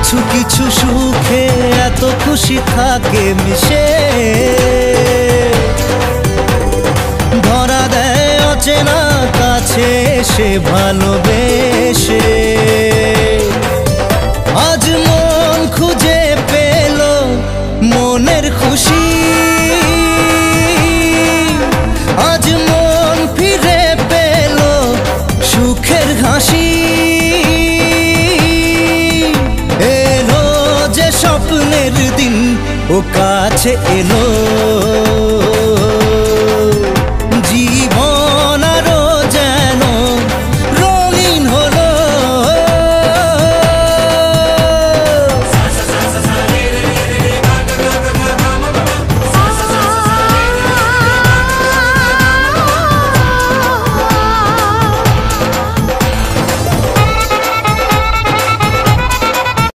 কিছু কিছু সুখে এত খুশি থাকে মিশে, ধরা দেয় অচেনা কাছে সে ভালোবেসে। আজ মন খুঁজে পেল মনের খুশি, আজ মন ফিরে পেল সুখের হাসি। এলো যে স্বপ্নের দিন ও কাছে এলো।